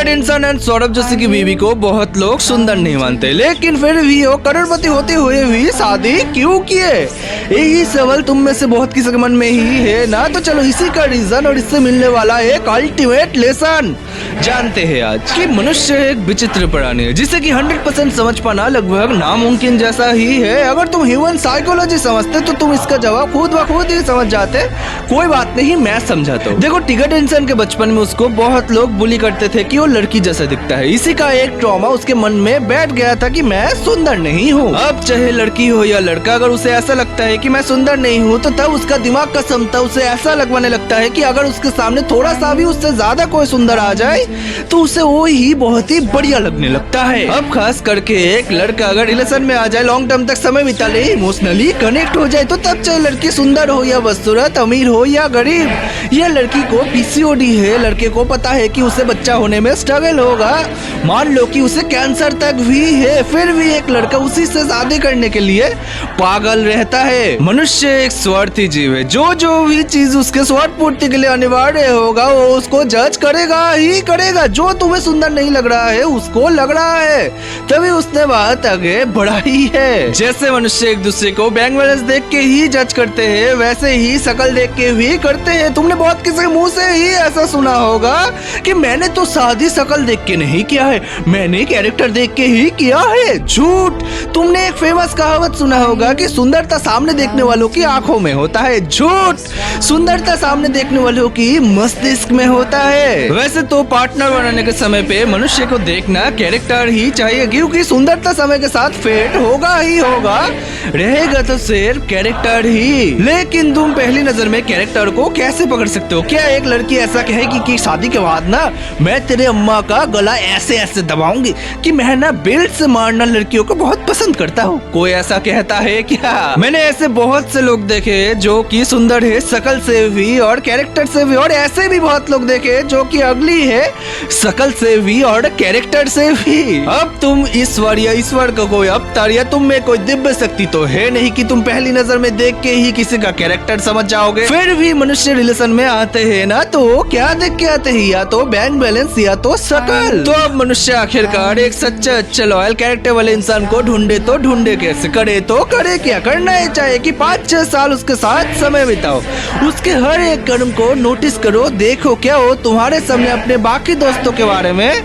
Ticket इंसान and Saurabh Joshi की बीवी को बहुत लोग सुंदर नहीं मानते, लेकिन फिर भी वो करोड़पति होते हुए भी शादी क्यों किए? यही सवाल तुम में से बहुत किसी के मन में ही है ना। तो चलो इसी का रीजन और इससे मिलने वाला एक अल्टीमेट लेसन जानते हैं आज कि मनुष्य एक विचित्र प्राणी है जिसे कि 100% समझ पाना लगभग नामुमकिन जैसा ही है। अगर तुम ह्यूमन साइकोलॉजी समझते तो तुम इसका जवाब खुद ब खुद ही समझ जाते। कोई बात नहीं, मैं समझाता हूँ। देखो, टिकट इंसान के बचपन में उसको बहुत लोग बुली करते थे कि वो लड़की जैसा दिखता है। इसी का एक ट्रॉमा उसके मन में बैठ गया था कि मैं सुंदर नहीं हूँ। अब चाहे लड़की हो या लड़का, अगर उसे ऐसा लगता है कि मैं सुंदर नहीं हूँ तो तब उसका दिमाग का क्षमता उसे ऐसा लगवाने लगता है कि अगर उसके सामने थोड़ा सा भी उससे ज्यादा कोई सुंदर आ जाए तो उसे वो ही बहुत ही बढ़िया लगने लगता है। अब खास करके एक लड़का अगर रिलेशन में आ जाए, लॉन्ग टर्म तक समय बिता ले, इमोशनली कनेक्ट हो जाए, तो तब चाहे लड़की सुंदर हो या बदसूरत, अमीर हो या गरीब, यह लड़की को पीसीओडी है, लड़के को पता है कि उसे बच्चा होने में स्ट्रगल होगा, मान लो कि उसे कैंसर तक भी है, फिर भी एक लड़का उसी से शादी करने के लिए पागल रहता है। मनुष्य एक स्वार्थी जीव है। जो भी चीज उसके स्वार्थ पूर्ति के लिए अनिवार्य होगा वो उसको जज करेगा ही करेगा। जो तुम्हें सुंदर नहीं लग रहा है उसको लग रहा है, तभी उसने बात आगे बढ़ाई है। जैसे मनुष्य एक दूसरे को बैंक बैलेंस देख के ही जज करते हैं, वैसे ही शक्ल देख के भी करते हैं। तुमने बहुत किसी के मुंह से ही ऐसा सुना होगा कि मैंने तो शादी शक्ल देख के नहीं किया है, मैंने कैरेक्टर देख के ही किया है। झूठ। तुमने एक फेमस कहावत सुना होगा कि सुंदरता सामने देखने वालों की आंखों में होता है। झूठ। सुंदरता सामने देखने वालों की मस्तिष्क में होता है। वैसे तो पार्टनर बनाने के समय पे मनुष्य को देखना कैरेक्टर ही चाहिए, क्योंकि सुंदरता समय के साथ फेड होगा ही होगा, रहेगा तो सिर्फ कैरेक्टर ही। लेकिन तुम पहली नजर में कैरेक्टर को कैसे पकड़ सकते हो? क्या एक लड़की ऐसा कहेगी कि शादी के बाद ना मैं तेरे अम्मा का गला ऐसे ऐसे दबाऊंगी कि मैं ना बेल्ट से मारना लड़कियों को बहुत पसंद करता हूँ? कोई ऐसा कहता है क्या? मैंने ऐसे बहुत से लोग देखे जो कि सुंदर है शक्ल से भी और कैरेक्टर से भी, और ऐसे भी बहुत लोग देखे जो कि अगली है शक्ल से भी और कैरेक्टर से भी। अब तुम ईश्वर या ईश्वर का कोई अवतार या तुम में कोई दिव्य शक्ति तो है नहीं कि तुम पहली नजर में देख के ही किसी का कैरेक्टर समझ जाओगे। फिर भी मनुष्य रिलेशन में आते हैं ना तो क्या देख के आते हैं? या तो बैंक बैलेंस या तो शक्ल। तो अब मनुष्य आखिरकार एक सच्चा अच्छा लॉयल कैरेक्टर वाले इंसान को ढूंढे तो ढूंढे कैसे? करे तो करे क्या? करना है चाहे कि 5-6 साल उसके साथ समय बिताओ, उसके हर एक कर्म को नोटिस करो, देखो क्या वो तुम्हारे सामने अपने बाकी दोस्तों के बारे में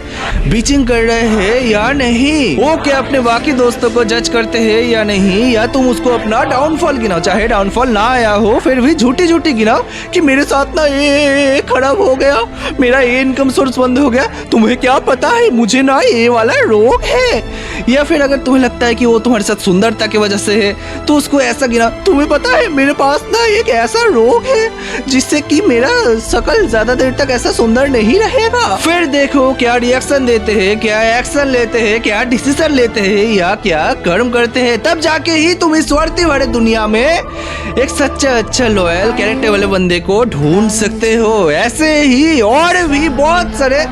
बीचिंग कर रहे हैं या नहीं, वो क्या अपने बाकी दोस्तों को जज करते हैं या नहीं, या तुम उसको अपना डाउनफॉल गिनाओ, चाहे डाउनफॉल ना आया हो फिर भी झूठी झूठी गिनाओ कि मेरे साथ ना ये खराब हो गया, मेरा ये इनकम सोर्स बंद हो गया, तुम्हें क्या पता है मुझे ना ये वाला रोग है। या फिर अगर तुम्हें लगता है कि वो तुम्हारे साथ सुंदरता की वजह से है तो उसको ऐसा गिना, तुम्हें पता है मेरे पास ना एक ऐसा रोग है जिससे कि मेरा शक्ल ज्यादा देर तक ऐसा सुंदर नहीं रहेगा। फिर देखो क्या रिएक्शन देते हैं, क्या एक्शन लेते हैं, क्या डिसीजन लेते हैं या क्या कर्म करते हैं, तब जाके ही तुम इस स्वार्थी भरे दुनिया में एक सच्चा अच्छा लॉयल कैरेक्टर वाले बंदे को ढूंढ सकते हो। ऐसे ही और भी बहुत सारे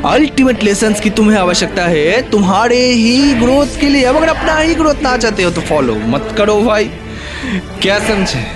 अल्टीमेट लेसन्स की तुम्हें आवश्यकता है तुम्हारे ही ग्रोथ के लिए। अब अगर अपना ही ग्रोथ ना चाहते हो तो फॉलो मत करो भाई, क्या समझे?